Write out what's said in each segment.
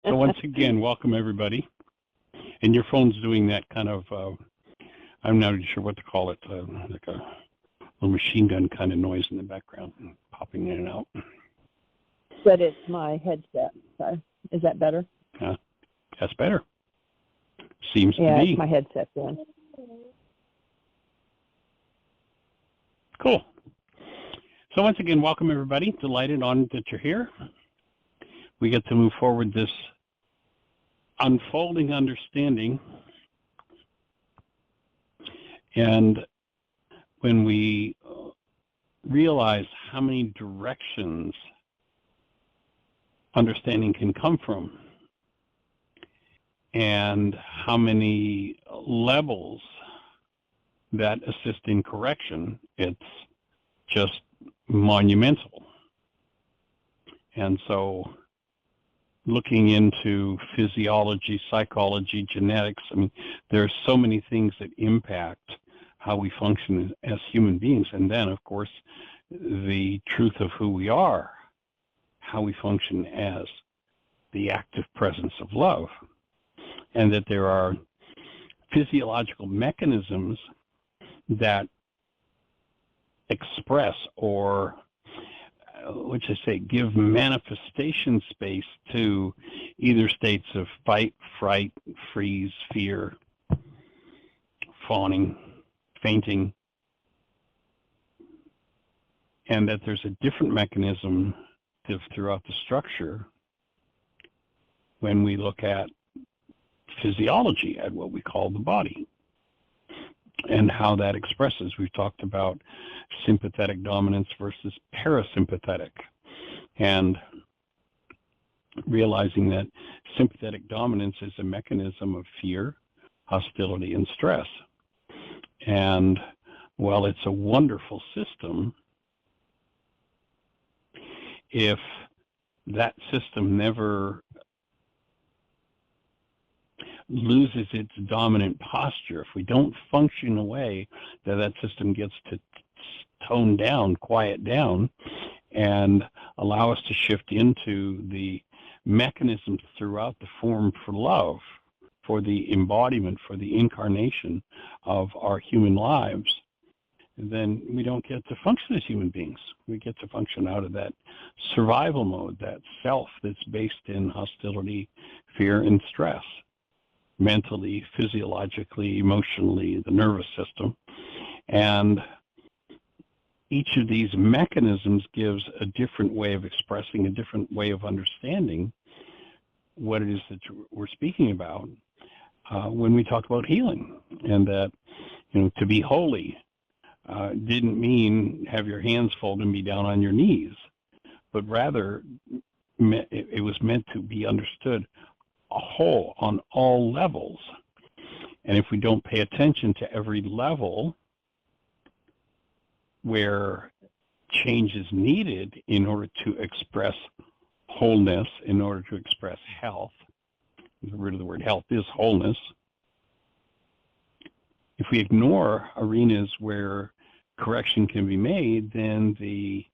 So once again, welcome everybody. And your phone's doing that kind of, I'm not sure what to call it, like a little machine gun kind of noise in the background, popping in and out. But it's my headset. So is that better? That's better. Seems to be. Yeah, it's my headset then. Cool. So once again, welcome everybody. Delighted that you're here. We get to move forward this unfolding understanding. And when we realize how many directions understanding can come from and how many levels that assist in correction, it's just monumental. And so looking into physiology, psychology, genetics, I mean, there are so many things that impact how we function as human beings. And then, of course, the truth of who we are, how we function as the active presence of love, and that there are physiological mechanisms that express or, what should I say, give manifestation space to either states of fight, fright, freeze, fear, fawning, fainting, and that there's a different mechanism throughout the structure when we look at physiology, at what we call the body, and how that expresses. We've talked about sympathetic dominance versus parasympathetic, and realizing that sympathetic dominance is a mechanism of fear, hostility, and stress. And while it's a wonderful system, if that system never loses its dominant posture, if we don't function in a way that that system gets to tone down, quiet down, and allow us to shift into the mechanisms throughout the form for love, for the embodiment, for the incarnation of our human lives, then we don't get to function as human beings. We get to function out of that survival mode, that self that's based in hostility, fear, and stress, mentally, physiologically, emotionally, the nervous system. And each of these mechanisms gives a different way of expressing, a different way of understanding what it is that we're speaking about when we talk about healing. And that, to be holy didn't mean have your hands folded and be down on your knees, but rather it was meant to be understood a whole on all levels. And if we don't pay attention to every level where change is needed in order to express wholeness, in order to express health, the root of the word health is wholeness. If we ignore arenas where correction can be made, then the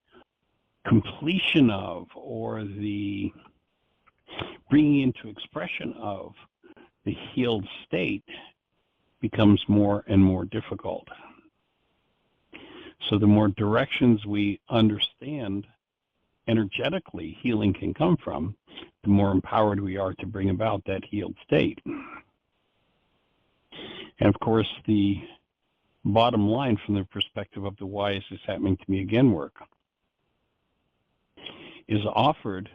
completion of, or the bringing into expression of, the healed state becomes more and more difficult. So the more directions we understand energetically healing can come from, the more empowered we are to bring about that healed state. And of course, the bottom line from the perspective of the Why Is This Happening to Me Again work is offered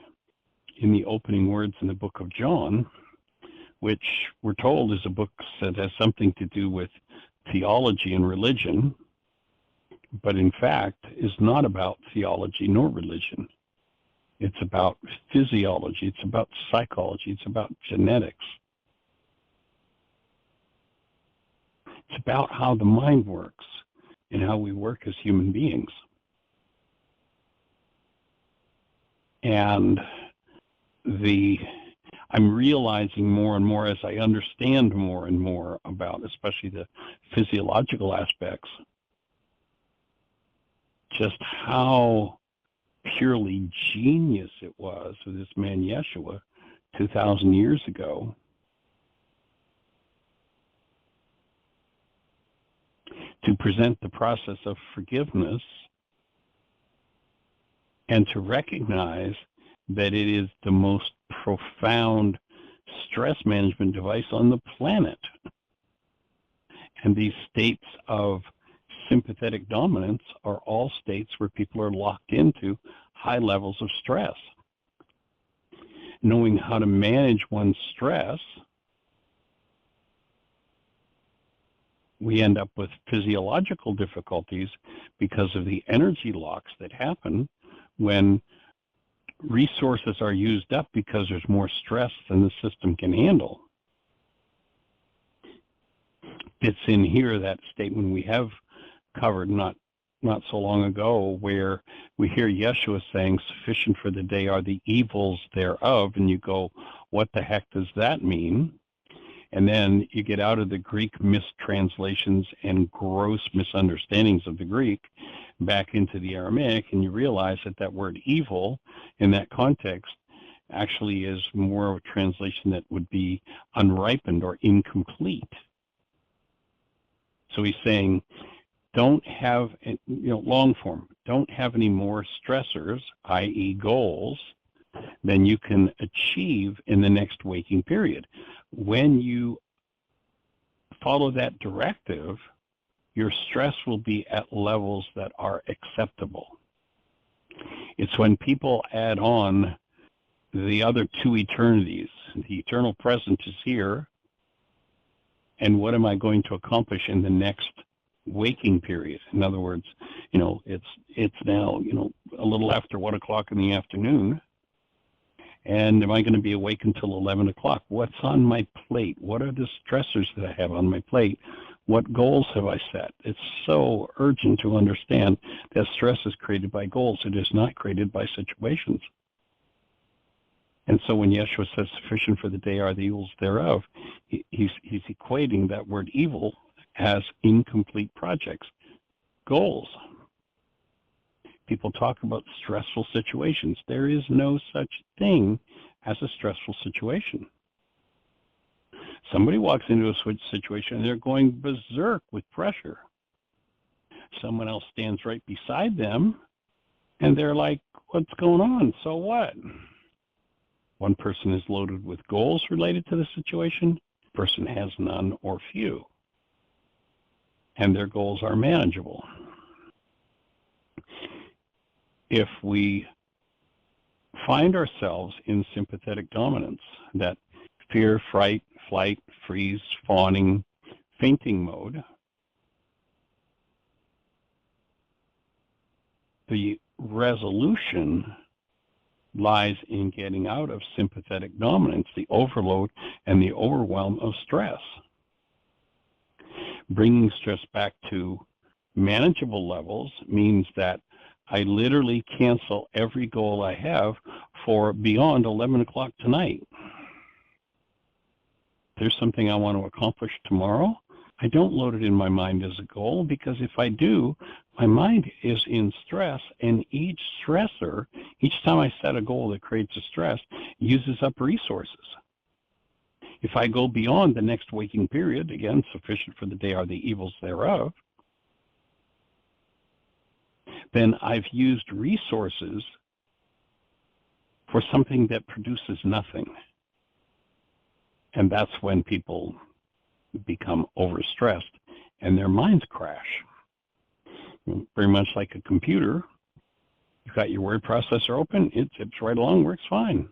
in the opening words in the book of John, which we're told is a book that has something to do with theology and religion, but in fact is not about theology nor religion. It's about physiology, it's about psychology, it's about genetics. It's about how the mind works and how we work as human beings. And I'm realizing more and more as I understand more and more about, especially the physiological aspects, just how purely genius it was for this man Yeshua 2,000 years ago to present the process of forgiveness and to recognize that it is the most profound stress management device on the planet. And these states of sympathetic dominance are all states where people are locked into high levels of stress. Knowing how to manage one's stress, we end up with physiological difficulties because of the energy locks that happen when resources are used up because there's more stress than the system can handle. It's in here, that statement we have covered not so long ago, where we hear Yeshua saying, sufficient for the day are the evils thereof, and you go, what the heck does that mean? And then you get out of the Greek mistranslations and gross misunderstandings of the Greek back into the Aramaic, and you realize that that word evil in that context actually is more of a translation that would be unripened or incomplete. So he's saying, don't have, long form, don't have any more stressors, i.e. goals, than you can achieve in the next waking period. When you follow that directive, your stress will be at levels that are acceptable. It's when people add on the other two eternities. The eternal present is here, and what am I going to accomplish in the next waking period? In other words, it's now, a little after 1 o'clock in the afternoon, and am I going to be awake until 11 o'clock? What's on my plate? What are the stressors that I have on my plate? What goals have I set? It's so urgent to understand that stress is created by goals. It is not created by situations. And so when Yeshua says, sufficient for the day are the evils thereof, he's equating that word evil as incomplete projects, goals. People talk about stressful situations. There is no such thing as a stressful situation. Somebody walks into a switch situation and they're going berserk with pressure. Someone else stands right beside them and they're like, what's going on? So what? One person is loaded with goals related to the situation. The person has none or few. And their goals are manageable. If we find ourselves in sympathetic dominance, that fear, fright, flight, freeze, fawning, fainting mode, the resolution lies in getting out of sympathetic dominance, the overload and the overwhelm of stress. Bringing stress back to manageable levels means that I literally cancel every goal I have for beyond 11 o'clock tonight. There's something I want to accomplish tomorrow. I don't load it in my mind as a goal, because if I do, my mind is in stress, and each stressor, each time I set a goal that creates a stress, uses up resources. If I go beyond the next waking period, again, sufficient for the day are the evils thereof, then I've used resources for something that produces nothing. And that's when people become overstressed and their minds crash. Very much like a computer. You've got your word processor open, it zips right along, works fine.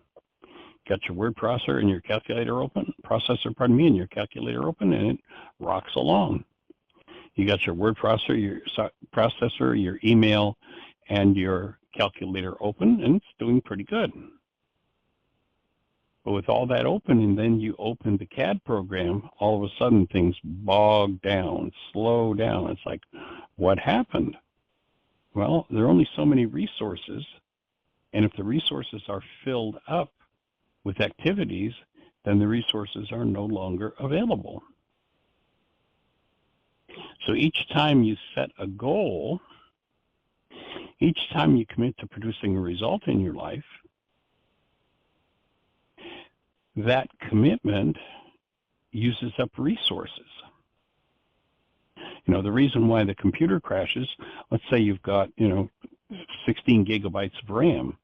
Got your word processor and your calculator open, and your calculator open, and it rocks along. You got your word processor, your email, and your calculator open, and it's doing pretty good. But with all that open, and then you open the CAD program, all of a sudden things bog down, slow down. It's like, what happened? Well, there are only so many resources, and if the resources are filled up with activities, then the resources are no longer available. So each time you set a goal, each time you commit to producing a result in your life, that commitment uses up resources. You know, the reason why the computer crashes, let's say you've got, 16 gigabytes of RAM.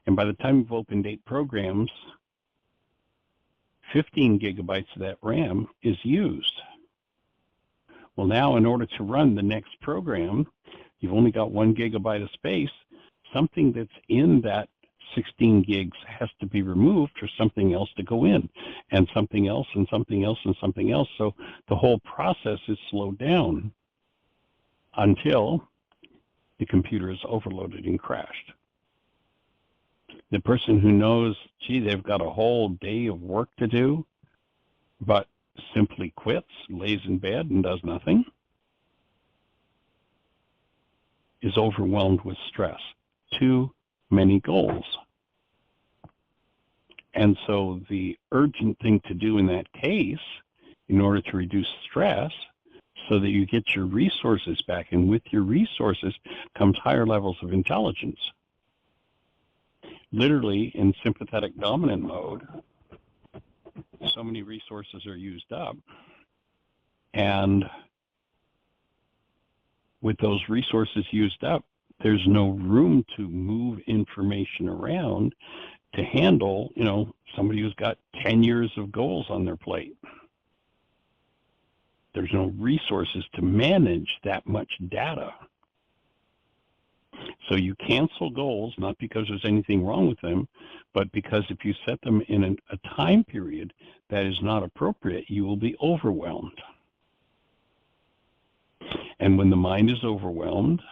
And by the time you've opened 8 programs, 15 gigabytes of that RAM is used. Well, now in order to run the next program, you've only got 1 gigabyte of space. Something that's in that 16 gigs has to be removed for something else to go in, and something else, and something else, and something else. So the whole process is slowed down until the computer is overloaded and crashed. The person who knows, gee, they've got a whole day of work to do, but simply quits, lays in bed, and does nothing, is overwhelmed with stress. Too many goals. And so the urgent thing to do in that case, in order to reduce stress, so that you get your resources back, and with your resources comes higher levels of intelligence. Literally, in sympathetic dominant mode, so many resources are used up, and with those resources used up, there's no room to move information around to handle, somebody who's got 10 years of goals on their plate. There's no resources to manage that much data. So you cancel goals, not because there's anything wrong with them, but because if you set them in a time period that is not appropriate, you will be overwhelmed. And when the mind is overwhelmed,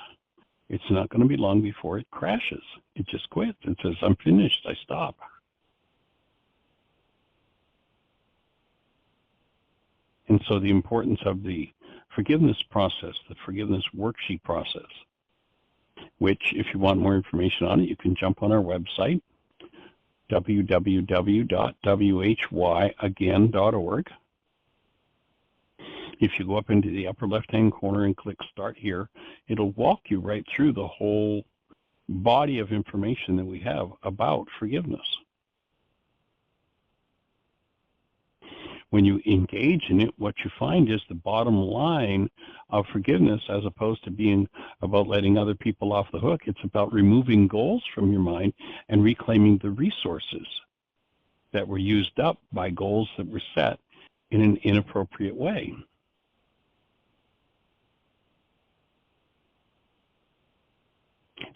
it's not going to be long before it crashes. It just quits. It says, I'm finished. I stop. And so the importance of the forgiveness process, the forgiveness worksheet process, which if you want more information on it, you can jump on our website, www.whyagain.org. If you go up into the upper left-hand corner and click Start Here, it'll walk you right through the whole body of information that we have about forgiveness. When you engage in it, what you find is the bottom line of forgiveness, as opposed to being about letting other people off the hook, it's about removing goals from your mind and reclaiming the resources that were used up by goals that were set in an inappropriate way.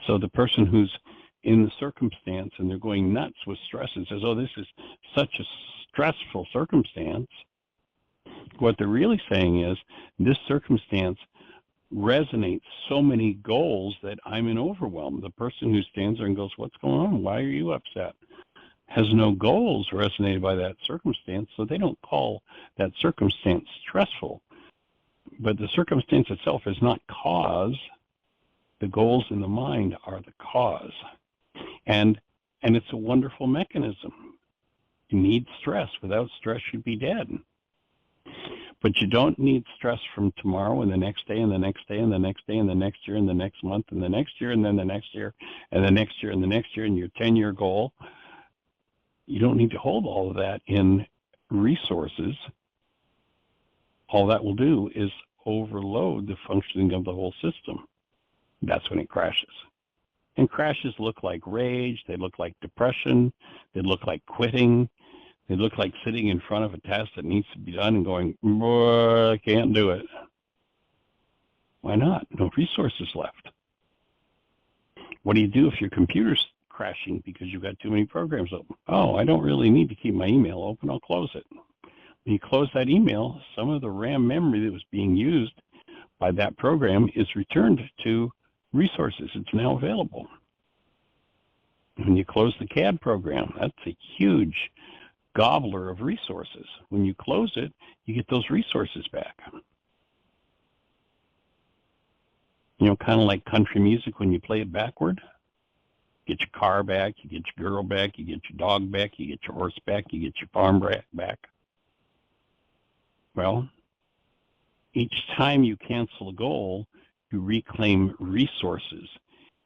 So the person who's in the circumstance and they're going nuts with stress and says, oh, this is such a stressful circumstance, what they're really saying is, this circumstance resonates so many goals that I'm in overwhelm. The person who stands there and goes, what's going on? Why are you upset? Has no goals resonated by that circumstance, so they don't call that circumstance stressful. But the circumstance itself is not cause. The goals in the mind are the cause. And it's a wonderful mechanism. You need stress. Without stress, you'd be dead. But you don't need stress from tomorrow and the next day and the next day and the next day and the next year and the next month and the next year and then the next year and the next year and the next year and your 10-year goal. You don't need to hold all of that in resources. All that will do is overload the functioning of the whole system. That's when it crashes. And crashes look like rage, they look like depression, they look like quitting, they look like sitting in front of a task that needs to be done and going, I can't do it. Why not? No resources left. What do you do if your computer's crashing because you've got too many programs open? Oh, I don't really need to keep my email open, I'll close it. When you close that email, some of the RAM memory that was being used by that program is returned to resources. It's now available. When you close the CAD program, that's a huge gobbler of resources. When you close it, you get those resources back. Kind of like country music when you play it backward. You get your car back, you get your girl back, you get your dog back, you get your horse back, you get your farm back. Well, each time you cancel a goal, you reclaim resources.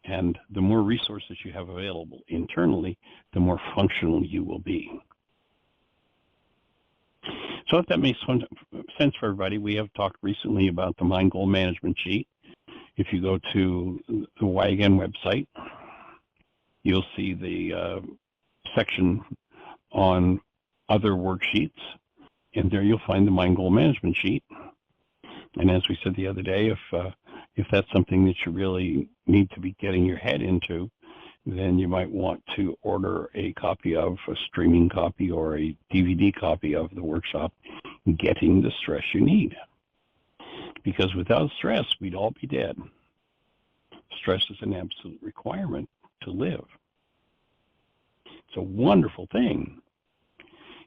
And the more resources you have available internally, the more functional you will be. So if that makes sense for everybody, we have talked recently about the Mind Goal Management Sheet. If you go to the Why Again website, you'll see the section on other worksheets, and there you'll find the Mind Goal Management Sheet. And as we said the other day, if that's something that you really need to be getting your head into, then you might want to order a copy of, a streaming copy or a DVD copy of the workshop, Getting the Stress You Need. Because without stress, we'd all be dead. Stress is an absolute requirement to live. It's a wonderful thing.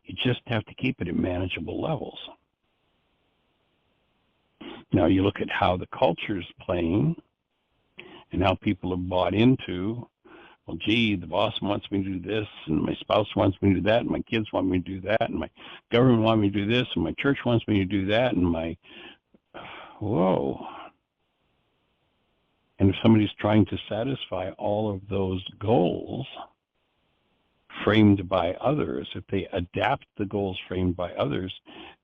You just have to keep it at manageable levels. Now you look at how the culture's playing and how people have bought into, well, gee, the boss wants me to do this, and my spouse wants me to do that, and my kids want me to do that, and my government wants me to do this, and my church wants me to do that, and whoa. And if somebody's trying to satisfy all of those goals framed by others, if they adapt the goals framed by others,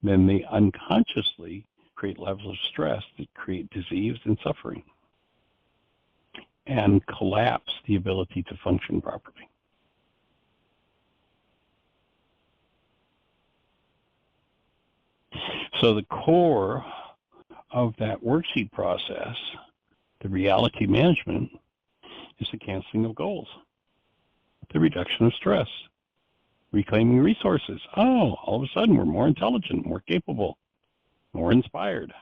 then they unconsciously create levels of stress that create disease and suffering and collapse the ability to function properly. So the core of that worksheet process, the reality management, is the canceling of goals, the reduction of stress, reclaiming resources. Oh, all of a sudden we're more intelligent, more capable, more inspired.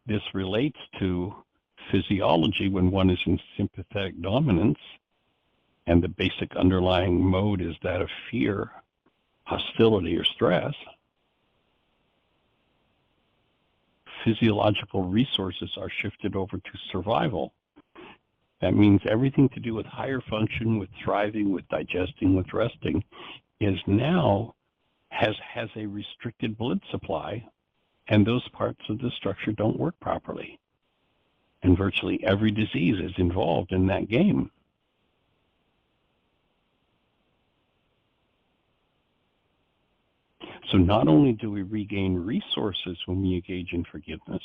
This relates to physiology when one is in sympathetic dominance, and the basic underlying mode is that of fear, hostility, or stress. Physiological resources are shifted over to survival. That means everything to do with higher function, with thriving, with digesting, with resting, is now has a restricted blood supply, and those parts of the structure don't work properly. And virtually every disease is involved in that game. So not only do we regain resources when we engage in forgiveness,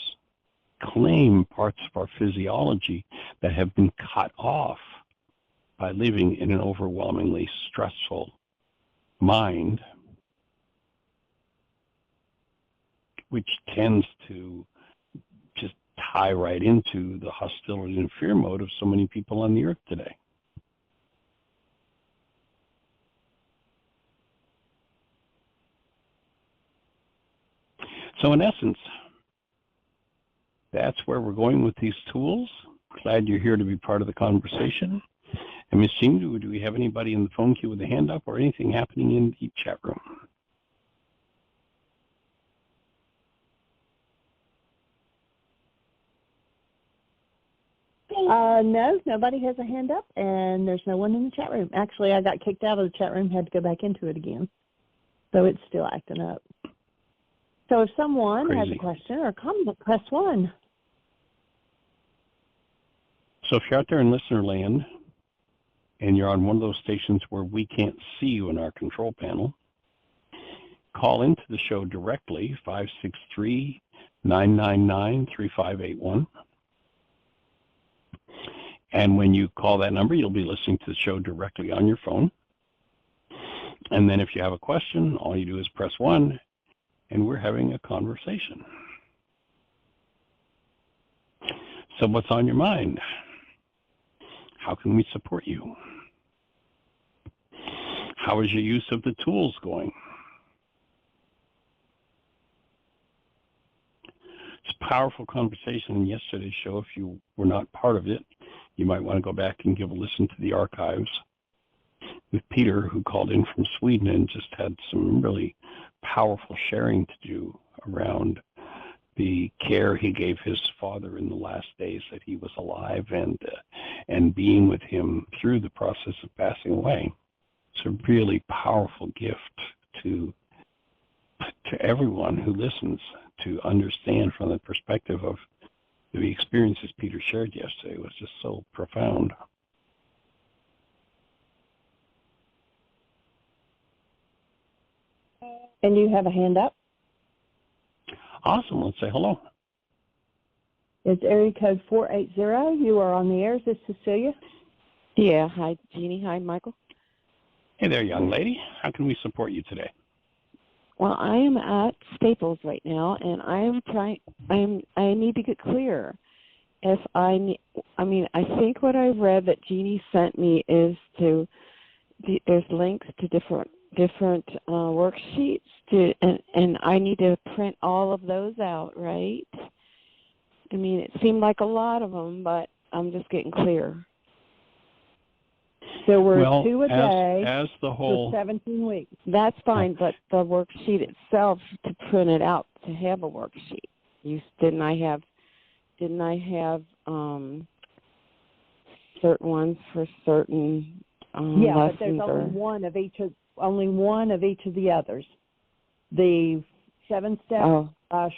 claim parts of our physiology that have been cut off by living in an overwhelmingly stressful mind, which tends to just tie right into the hostility and fear mode of so many people on the earth today. So in essence, that's where we're going with these tools. Glad you're here to be part of the conversation. And Ms. Jeanie, do we have anybody in the phone queue with a hand up or anything happening in the chat room? No, nobody has a hand up, and there's no one in the chat room. Actually, I got kicked out of the chat room, had to go back into it again. So it's still acting up. So if someone has a question or comment, press 1. So if you're out there in listener land and you're on one of those stations where we can't see you in our control panel, call into the show directly, 563-999-3581. And when you call that number, you'll be listening to the show directly on your phone. And then if you have a question, all you do is press 1, and we're having a conversation. So what's on your mind? How can we support you? How is your use of the tools going? It's a powerful conversation in yesterday's show. If you were not part of it, you might want to go back and give a listen to the archives with Peter, who called in from Sweden and just had some really powerful sharing to do around the care he gave his father in the last days that he was alive, and being with him through the process of passing away. It's a really powerful gift to everyone who listens to understand from the perspective of the experiences Peter shared yesterday. It was just so profound. And you have a hand up. Awesome. Let's say hello. It's area code 480. You are on the air. Is this Cecilia? Yeah. Hi, Jeanie. Hi, Michael. Hey there, young lady. How can we support you today? Well, I am at Staples right now, and I need to get clear. I think what I read that Jeanie sent me is there's links to different worksheets and I need to print all of those out, right? I mean, it seemed like a lot of them, but I'm just getting clear. There were 2 a day as the whole for 17 weeks. That's fine, but the worksheet itself, to print it out, to have a worksheet. Didn't I have certain ones for certain yeah, lessons? But there's only one of each of the others. The 7-step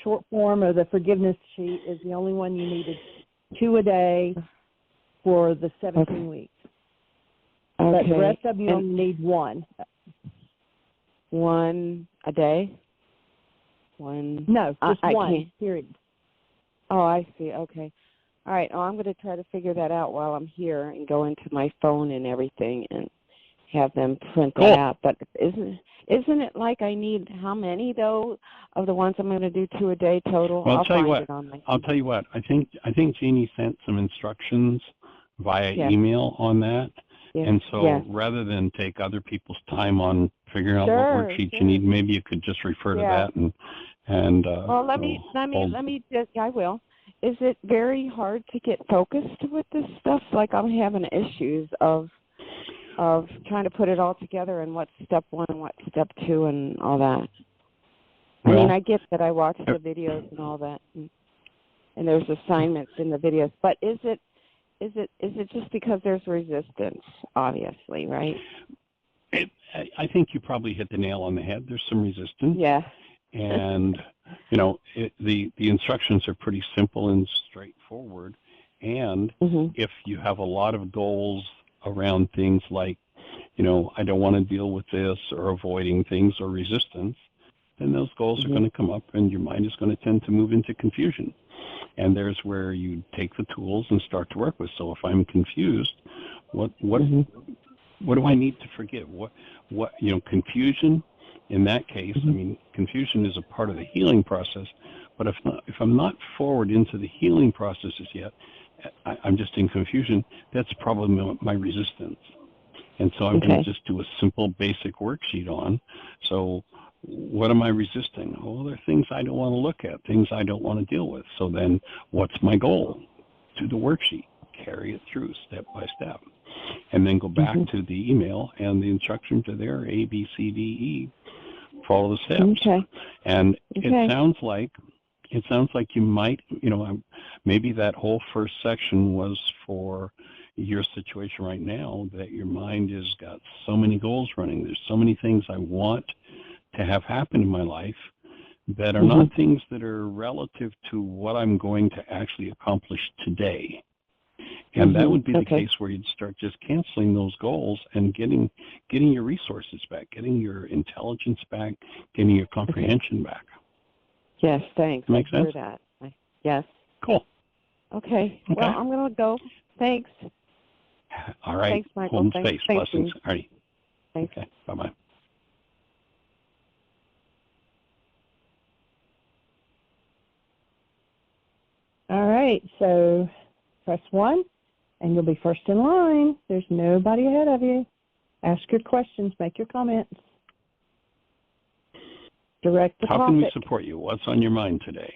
short form or the forgiveness sheet is the only one you needed 2 a day for the 17 weeks. But the rest of you only need 1. 1 a day? One? No, just I 1, can't. period. Oh, I see. Okay. All right. I'm going to try to figure that out while I'm here and go into my phone and everything and have them print that out. But isn't it like I need how many, though, of the ones I'm going to do 2 a day total? Well, I'll tell you what. I think Jeanie sent some instructions via email on that. Yes. And so rather than take other people's time on figuring out what worksheet you need, maybe you could just refer to that and well, let me just, I will. Is it very hard to get focused with this stuff? Like I'm having issues of trying to put it all together and what's step 1 and what's step 2 and all that. Well, I mean, I get that I watch the videos and all that, and there's assignments in the videos, but is it just because there's resistance, obviously, right? I think you probably hit the nail on the head. There's some resistance. Yeah. And, the instructions are pretty simple and straightforward. And if you have a lot of goals around things like, I don't want to deal with this or avoiding things or resistance, then those goals are going to come up and your mind is going to tend to move into confusion. And there's where you take the tools and start to work with. So if I'm confused, what do I need to forgive? What confusion in that case, I mean, confusion is a part of the healing process, but if I'm not forward into the healing processes yet, I'm just in confusion, that's probably my resistance. And so I'm going to just do a simple basic worksheet on. So what am I resisting? Well, there are things I don't want to look at, things I don't want to deal with. So then what's my goal? Do the worksheet, carry it through step by step, and then go back to the email, and the instructions are there, A, B, C, D, E. Follow the steps. Okay. And it sounds like you might, maybe that whole first section was for your situation right now, that your mind has got so many goals running. There's so many things I want to have happen in my life that are not things that are relative to what I'm going to actually accomplish today. And that would be the case where you'd start just canceling those goals and getting your resources back, getting your intelligence back, getting your comprehension back. Yes, thanks. Make sense? I hear that. Yes. Cool. Okay. Well, I'm going to go. Thanks. All right. Thanks, Michael. Home Thanks. space. Blessings. All right. Thanks. Okay. Bye-bye. All right, so press 1, and you'll be first in line. There's nobody ahead of you. Ask your questions. Make your comments. Direct the topic. How can we support you? What's on your mind today?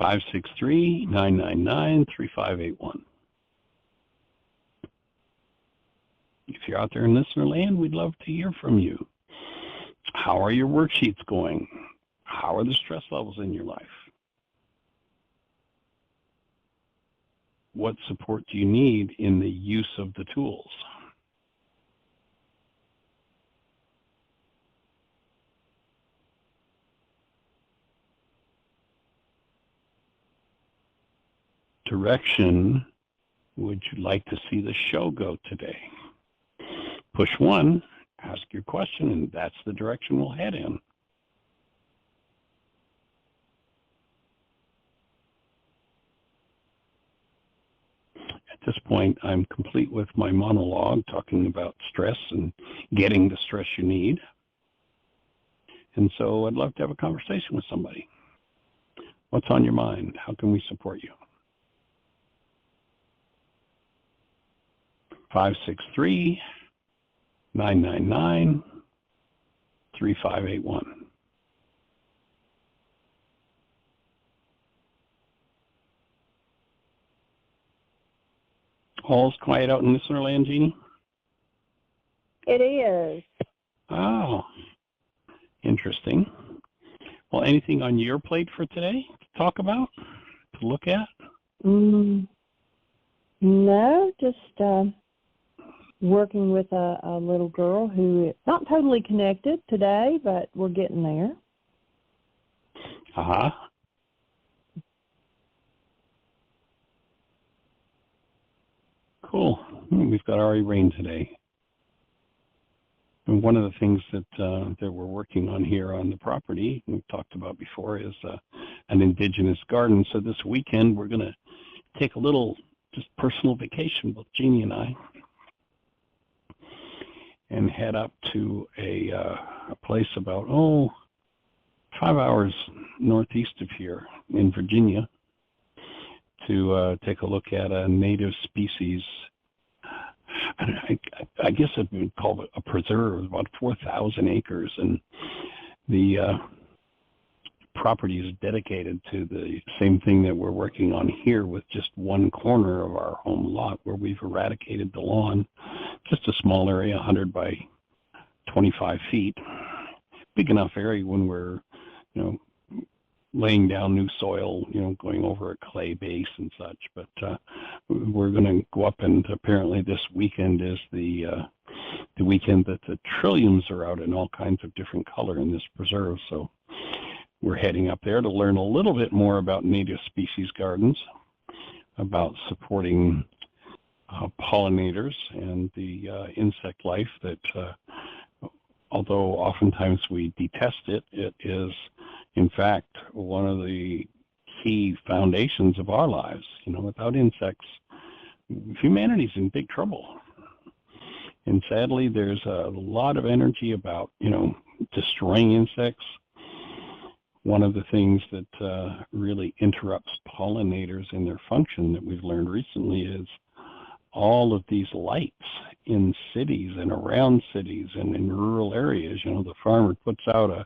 563-999-3581. If you're out there in listener land, we'd love to hear from you. How are your worksheets going? How are the stress levels in your life? What support do you need in the use of the tools? Direction would you like to see the show go today? Push 1. ask your question, and that's the direction we'll head in. At this point, I'm complete with my monologue talking about stress and getting the stress you need. And so I'd love to have a conversation with somebody. What's on your mind? How can we support you? 563-999-3581. All's quiet out in listener land, Jeanie? It is. Oh, interesting. Well, anything on your plate for today to talk about, to look at? No, just working with a little girl who is not totally connected today, but we're getting there. Uh-huh. Cool. We've got Ari Rain today. And one of the things that we're working on here on the property, we've talked about before, is an indigenous garden. So this weekend we're going to take a little just personal vacation, both Jeanie and I, and head up to a place about 5 hours northeast of here in Virginia to take a look at a native species. I guess it would be called a preserve, about 4,000 acres, and the property is dedicated to the same thing that we're working on here, with just one corner of our home lot where we've eradicated the lawn, just a small area, 100 by 25 feet, big enough area when we're, laying down new soil, going over a clay base and such. But we're going to go up, and apparently this weekend is the weekend that the trilliums are out in all kinds of different color in this preserve. So we're heading up there to learn a little bit more about native species gardens, about supporting pollinators and the insect life that, although oftentimes we detest it, it is in fact one of the key foundations of our lives. Without insects, humanity's in big trouble. And sadly, there's a lot of energy about, destroying insects. One of the things that really interrupts pollinators in their function that we've learned recently is all of these lights in cities and around cities and in rural areas. The farmer puts out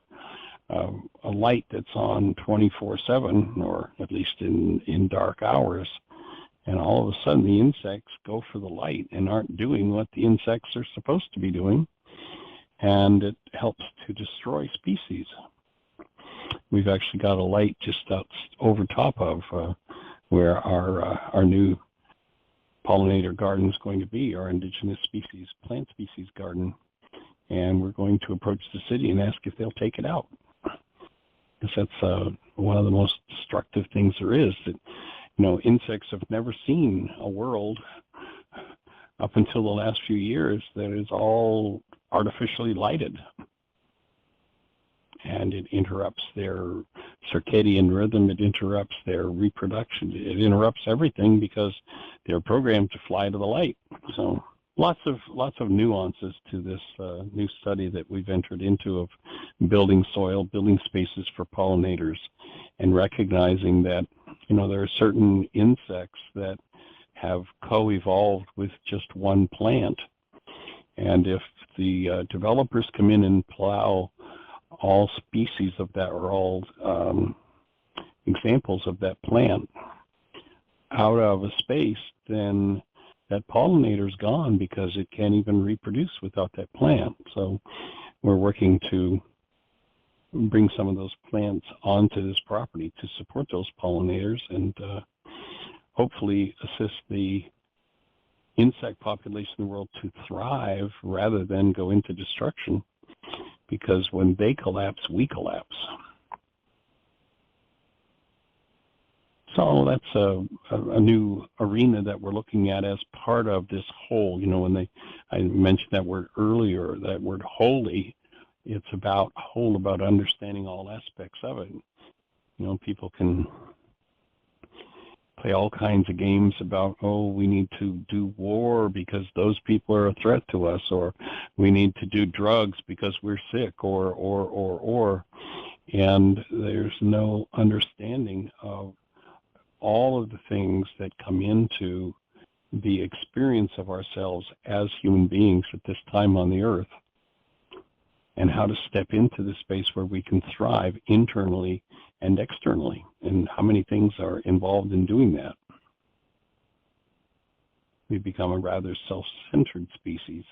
a light that's on 24/7, or at least in dark hours, and all of a sudden the insects go for the light and aren't doing what the insects are supposed to be doing, and it helps to destroy species. We've actually got a light just out over top of where our new pollinator garden is going to be, our indigenous species, plant species garden, and we're going to approach the city and ask if they'll take it out. Because that's one of the most destructive things there is. That, insects have never seen a world up until the last few years that is all artificially lighted. And it interrupts their circadian rhythm, it interrupts their reproduction, it interrupts everything because they're programmed to fly to the light. So lots of nuances to this new study that we've entered into of building soil, building spaces for pollinators, and recognizing that, there are certain insects that have co-evolved with just one plant. And if the developers come in and plow all species of that, or all examples of that plant out of a space, then that pollinator's gone because it can't even reproduce without that plant. So we're working to bring some of those plants onto this property to support those pollinators and hopefully assist the insect population in the world to thrive rather than go into destruction, because when they collapse, we collapse. So that's a new arena that we're looking at as part of this whole. When I mentioned that word earlier, that word holy, it's about understanding all aspects of it. People can play all kinds of games about, we need to do war because those people are a threat to us, or we need to do drugs because we're sick, or. And there's no understanding of all of the things that come into the experience of ourselves as human beings at this time on the earth, and how to step into the space where we can thrive internally and externally, and how many things are involved in doing that. We become a rather self-centered species,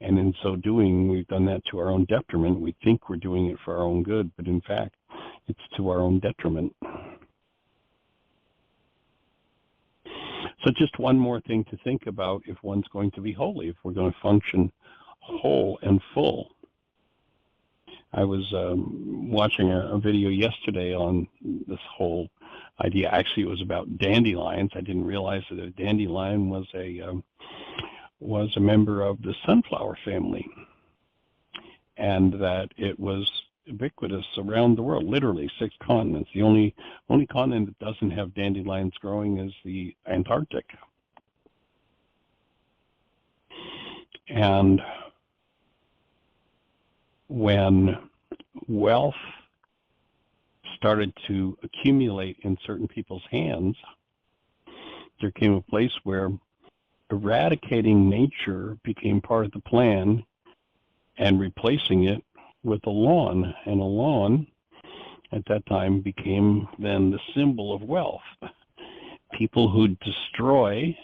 and in so doing, we've done that to our own detriment. We think we're doing it for our own good, but in fact, it's to our own detriment. So just one more thing to think about if one's going to be holy, if we're going to function whole and full. I was watching a video yesterday on this whole idea. Actually, it was about dandelions. I didn't realize that a dandelion was a member of the sunflower family, and that it was ubiquitous around the world, literally 6 continents. The only continent that doesn't have dandelions growing is the Antarctic. And when wealth started to accumulate in certain people's hands, there came a place where eradicating nature became part of the plan and replacing it with a lawn. And a lawn at that time became then the symbol of wealth. People who destroy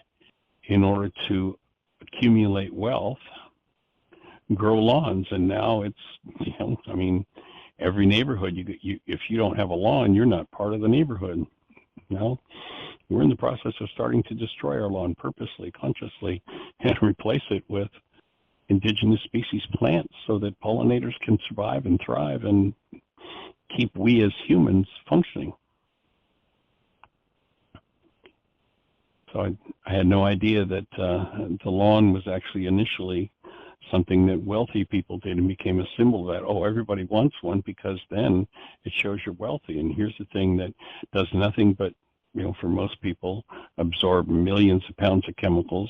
in order to accumulate wealth grow lawns, and now it's, every neighborhood, if you don't have a lawn, you're not part of the neighborhood. We're in the process of starting to destroy our lawn purposely, consciously, and replace it with indigenous species plants so that pollinators can survive and thrive and keep we as humans functioning. So I had no idea that the lawn was actually initially something that wealthy people did and became a symbol of that. Everybody wants one because then it shows you're wealthy. And here's the thing that does nothing but, for most people, absorb millions of pounds of chemicals,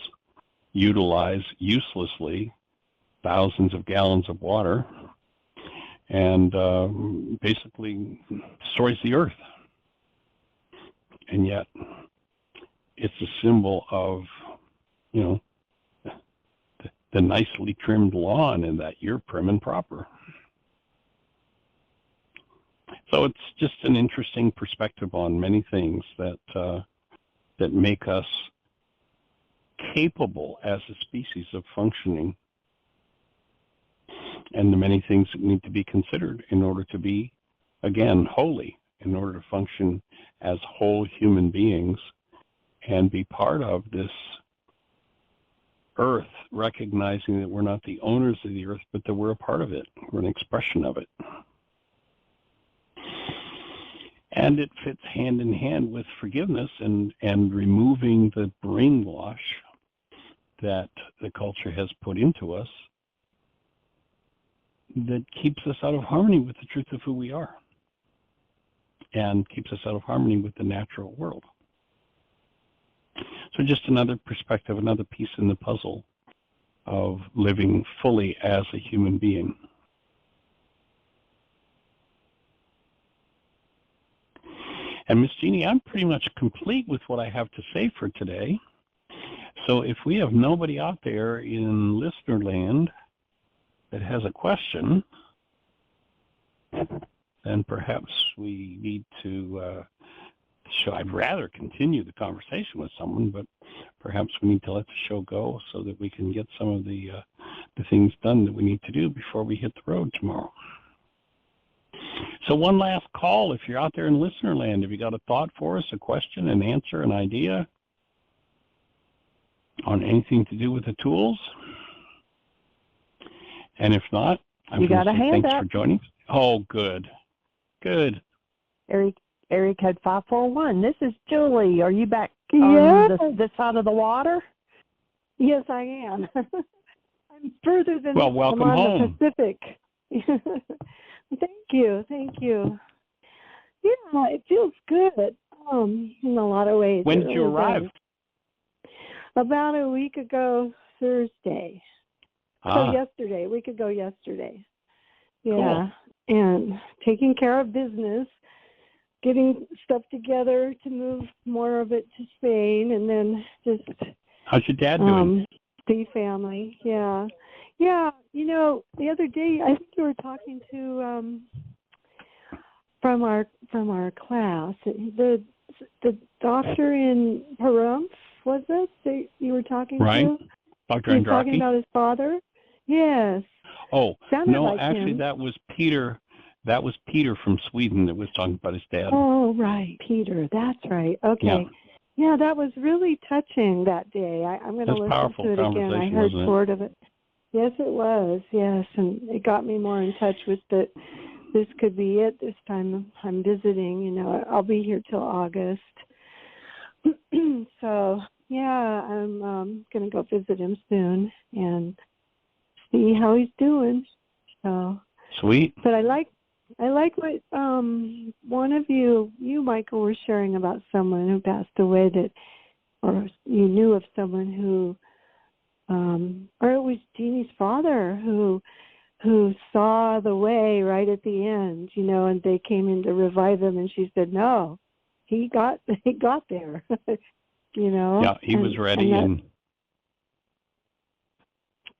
utilize uselessly thousands of gallons of water, and basically destroys the earth. And yet it's a symbol of, the nicely trimmed lawn, and that you're prim and proper. So it's just an interesting perspective on many things that make us capable as a species of functioning, and the many things that need to be considered in order to be, again, holy, in order to function as whole human beings and be part of this earth, recognizing that we're not the owners of the earth, but that we're a part of it. We're an expression of it. And it fits hand in hand with forgiveness and removing the brainwash that the culture has put into us that keeps us out of harmony with the truth of who we are and keeps us out of harmony with the natural world. So just another perspective, another piece in the puzzle of living fully as a human being. And Miss Jeanie, I'm pretty much complete with what I have to say for today. So if we have nobody out there in listener land that has a question, then perhaps we need to I'd rather continue the conversation with someone, but perhaps we need to let the show go so that we can get some of the things done that we need to do before we hit the road tomorrow. So one last call. If you're out there in listener land, have you got a thought for us, a question, an answer, an idea on anything to do with the tools? And if not, I'm going to say thanks for joining. Oh, good. Good. Eric, area code 541. This is Julie. Are you back on this side of the water? Yes, I am. I'm further than welcome I'm on home. the Pacific. Thank you. Yeah, it feels good in a lot of ways. When did you arrive? About a week ago, Thursday. So yesterday, a week ago yesterday. Yeah, cool. And taking care of business, getting stuff together to move more of it to Spain, and then just... How's your dad doing? See family, yeah. You know, the other day I think you were talking to from our class, the doctor in Pahrump, was it? That you were talking right. to? Dr. He was Andraki? talking about his father. Yes. Oh, Sounded no, like actually, him. that was Peter. That was Peter from Sweden that was talking about his dad. Oh, right, Peter. That's right. Okay. Yeah, that was really touching that day. I'm going to listen to it again. I heard part of it. Yes, it was. Yes, and it got me more in touch with that. This could be it. This time I'm visiting. You know, I'll be here till August. So yeah, I'm going to go visit him soon and see how he's doing. So sweet. But I like what one of you, Michael, were sharing about someone who passed away or you knew of someone who, or it was Jeanie's father who saw the way right at the end, you know, and they came in to revive him, and she said, no, he got there, you know. Yeah, he was ready, and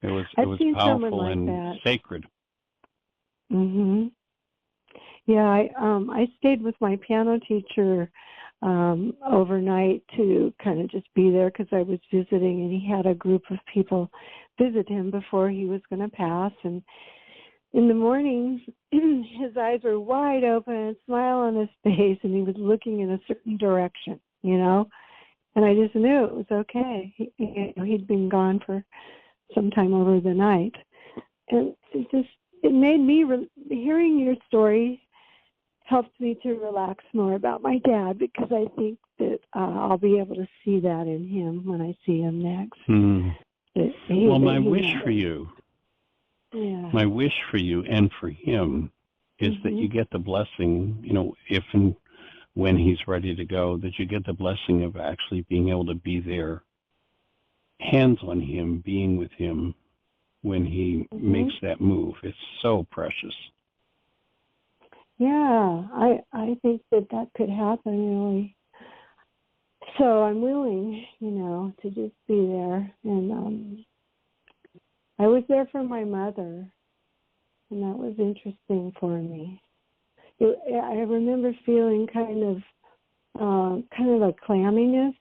it was powerful and sacred. Mhm. Yeah, I stayed with my piano teacher overnight to kind of just be there because I was visiting, and he had a group of people visit him before he was going to pass. And in the morning, his eyes were wide open and a smile on his face, and he was looking in a certain direction, you know. And I just knew it was okay. He'd been gone for some time over the night, and it made me hearing your story helped me to relax more about my dad, because I think that I'll be able to see that in him when I see him next. Well, my wish for you, my wish for you and for him is that you get the blessing, you know, if and when he's ready to go, that you get the blessing of actually being able to be there, hands on him, being with him when he makes that move. It's so precious. Yeah, I think that could happen, really. So I'm willing, you know, to just be there. And I was there for my mother, and that was interesting for me. I remember feeling kind of a clamminess,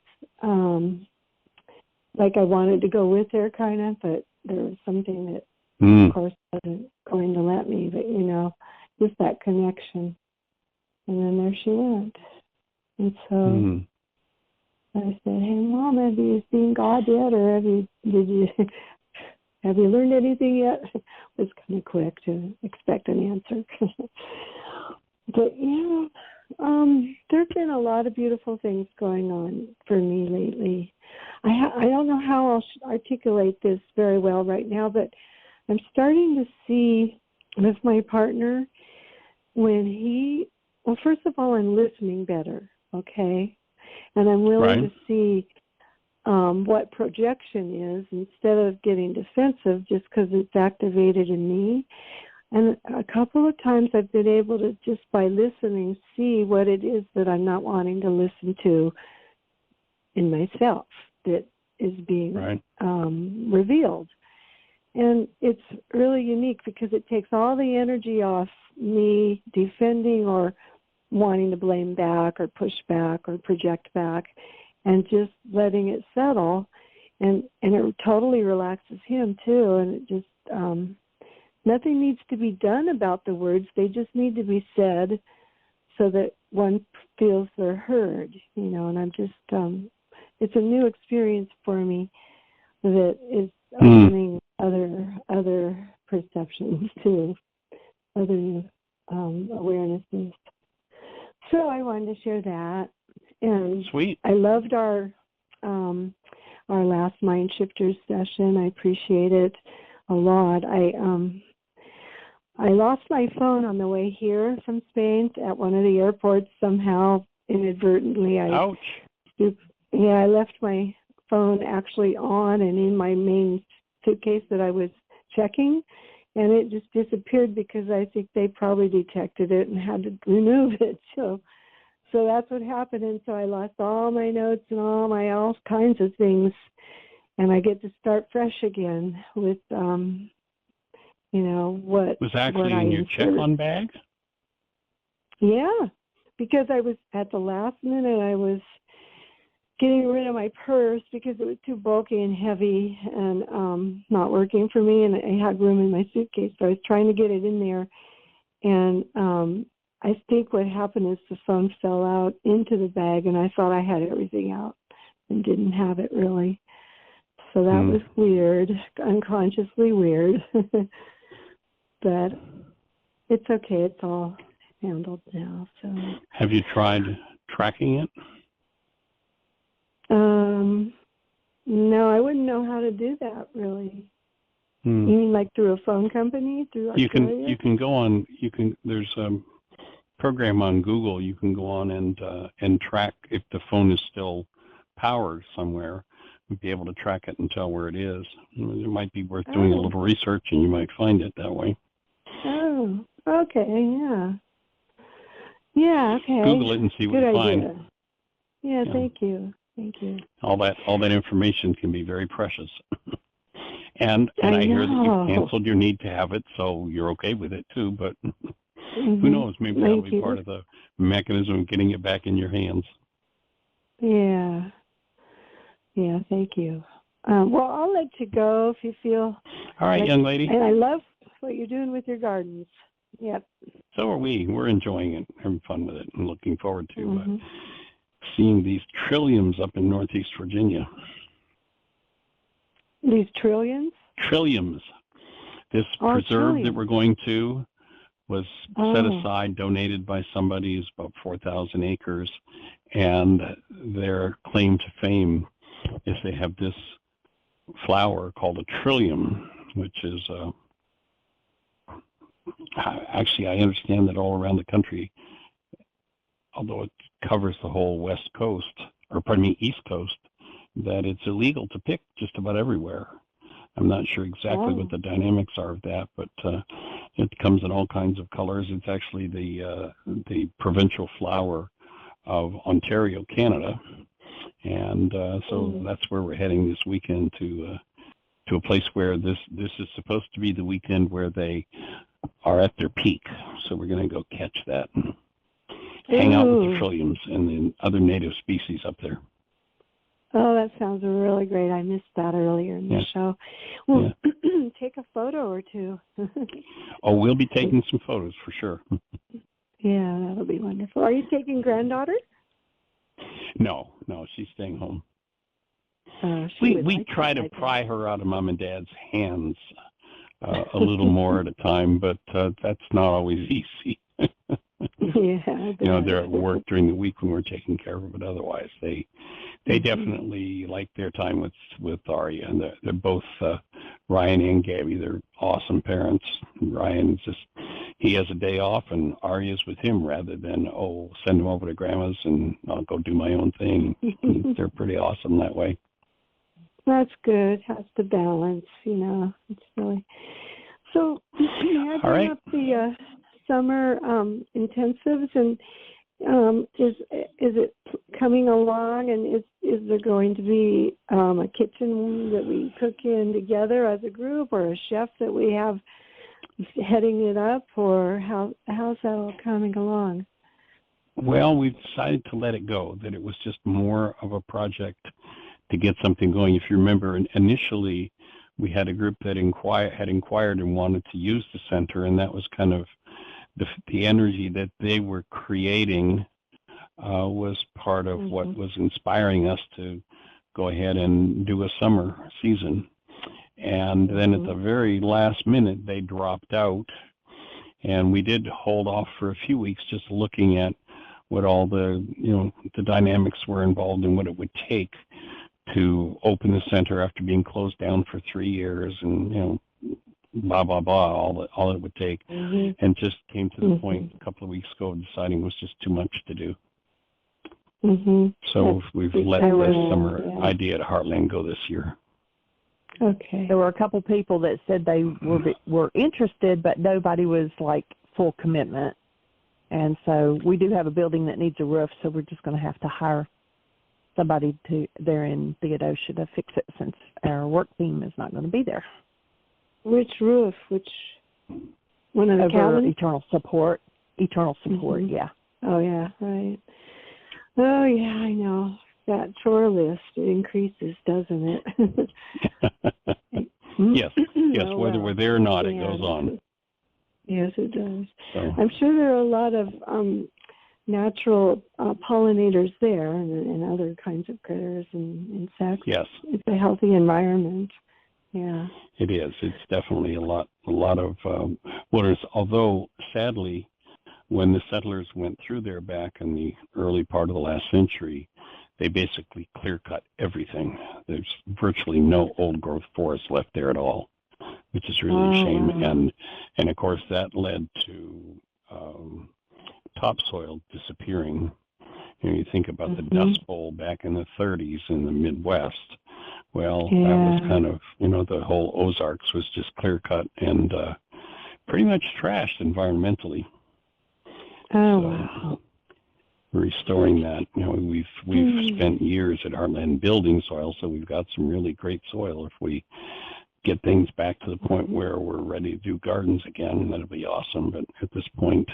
like I wanted to go with her, kind of, but there was something that, of course, wasn't going to let me. But you know, just that connection. And then there she went. And so I said, "Hey, Mom, have you seen God yet, or have you learned anything yet?" It was kind of quick to expect an answer. But yeah, there's been a lot of beautiful things going on for me lately. I don't know how I'll articulate this very well right now, but I'm starting to see with my partner when well, first of all, I'm listening better, okay? And I'm willing to see what projection is instead of getting defensive just because it's activated in me. And a couple of times I've been able to, just by listening, see what it is that I'm not wanting to listen to in myself that is being revealed. And it's really unique because it takes all the energy off me defending or wanting to blame back or push back or project back, and just letting it settle. And it totally relaxes him too. And it just, nothing needs to be done about the words. They just need to be said so that one feels they're heard, you know. And I'm just, it's a new experience for me that is opening other perceptions too, other awarenesses. So I wanted to share that. And Sweet. I loved our last MindShifters session. I appreciate it a lot. I lost my phone on the way here from Spain at one of the airports somehow inadvertently. Ouch. I left my phone actually on and in my main suitcase that I was checking, and it just disappeared because I think they probably detected it and had to remove it. So that's what happened, and so I lost all my notes and all kinds of things, and I get to start fresh again with what was actually what in your check-on bag? Yeah, because I was at the last minute. I was getting rid of my purse because it was too bulky and heavy and not working for me, and I had room in my suitcase, so I was trying to get it in there, and I think what happened is the phone fell out into the bag, and I thought I had everything out and didn't have it really. So that was weird, unconsciously weird. But it's okay. It's all handled now. So. Have you tried tracking it? No, I wouldn't know how to do that really. You mean like through a phone company, through Australia? You can go on. There's a program on Google. You can go on and track if the phone is still powered somewhere. You'd be able to track it and tell where it is. It might be worth doing a little research, and you might find it that way. Oh, okay, yeah. Yeah, okay. Google it and see what you find. Yeah, thank you. All that information can be very precious. and I hear that you've canceled your need to have it, so you're okay with it too, but who knows, maybe that'll be part of the mechanism of getting it back in your hands. Yeah. Yeah, thank you. Well, I'll let you go if you feel. All right, young lady. And I love what you're doing with your gardens. Yep. So are we. We're enjoying it, having fun with it, and looking forward to seeing these trilliums up in Northeast Virginia. These trillions? Trilliums. This preserve that we're going to was set aside, donated by somebody. It's about 4,000 acres, and their claim to fame is they have this flower called a trillium, which is actually, I understand that all around the country, although it covers the whole East Coast, that it's illegal to pick just about everywhere. I'm not sure exactly what the dynamics are of that, but it comes in all kinds of colors. It's actually the provincial flower of Ontario, Canada, and so that's where we're heading this weekend to a place where this is supposed to be the weekend where they are at their peak. So we're going to go catch that and hang out with the trilliums and the other native species up there. Oh, that sounds really great. I missed that earlier in the show. Well, take a photo or two. We'll be taking some photos for sure. Yeah, that'll be wonderful. Are you taking granddaughter? No, she's staying home. We try to pry her out of Mom and Dad's hands a little more at a time, but that's not always easy. They're at work during the week when we're taking care of her, but otherwise they definitely like their time with Arya, and they're both Ryan and Gabby. They're awesome parents. Ryan he has a day off, and Arya's with him rather than send him over to Grandma's and I'll go do my own thing. They're pretty awesome that way. That's good. Has to balance, It's really so. I bring up the summer intensives, and is it coming along? And is there going to be a kitchen that we cook in together as a group, or a chef that we have heading it up, or how's that all coming along? Well, we've decided to let it go. That it was just more of a project to get something going. If you remember, initially we had a group that had inquired and wanted to use the center, and that was kind of the energy that they were creating was part of what was inspiring us to go ahead and do a summer season. And then at the very last minute, they dropped out, and we did hold off for a few weeks just looking at what all the, the dynamics were involved and what it would take to open the center after being closed down for 3 years, and, blah, blah, blah, all it would take. And just came to the point a couple of weeks ago of deciding it was just too much to do. So we've let the summer idea at Heartland go this year. Okay. There were a couple people that said they were interested, but nobody was like full commitment. And so we do have a building that needs a roof, so we're just going to have to hire somebody there in Theodosia to fix it, since our work team is not going to be there. Which roof? Which one of the cabins? Eternal support, yeah. Oh, yeah, right. Oh, yeah, I know. That chore list increases, doesn't it? Yes, whether we're there or not, it goes on. Yes, it does. So. I'm sure there are a lot of natural pollinators there, and other kinds of critters and insects. Yes. It's a healthy environment. Yeah. It is. It's definitely a lot of waters. Although, sadly, when the settlers went through there back in the early part of the last century, they basically clear-cut everything. There's virtually no old-growth forest left there at all, which is really a shame. And of course, that led to topsoil disappearing. You think about the Dust Bowl back in the 30s in the Midwest. Well, that was kind of, the whole Ozarks was just clear-cut and pretty much trashed environmentally. Wow. Restoring that, we've spent years at Heartland building soil, so we've got some really great soil. If we get things back to the point where we're ready to do gardens again, that'll be awesome. But at this point,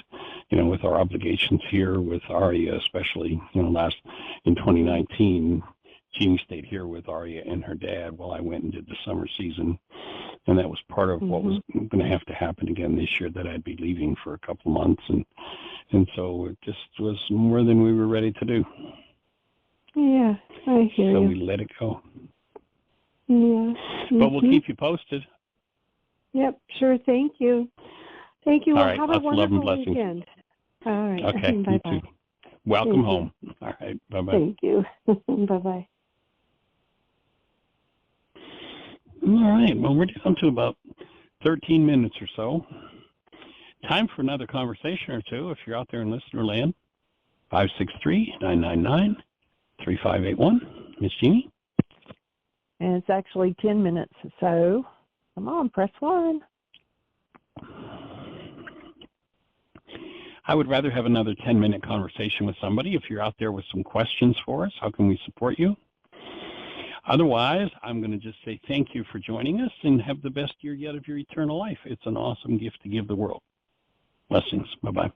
with our obligations here with Aria, especially, in 2019, Jeanie stayed here with Aria and her dad while I went and did the summer season. And that was part of what was going to have to happen again this year, that I'd be leaving for a couple months. And so it just was more than we were ready to do. Yeah, I hear you. So we let it go. Yeah. But we'll keep you posted. Yep, sure. Thank you. Thank you. All Well, right, have a wonderful weekend. All right. Okay, Bye-bye. you too. Welcome home. All right, bye-bye. Thank you. Bye-bye. All right, well, we're down to about 13 minutes or so. Time for another conversation or two if you're out there in listener land. 563-999-3581. Miss Jeanie? And it's actually 10 minutes, so come on, press 1. I would rather have another 10-minute conversation with somebody. If you're out there with some questions for us, how can we support you? Otherwise, I'm going to just say thank you for joining us and have the best year yet of your eternal life. It's an awesome gift to give the world. Blessings. Bye-bye.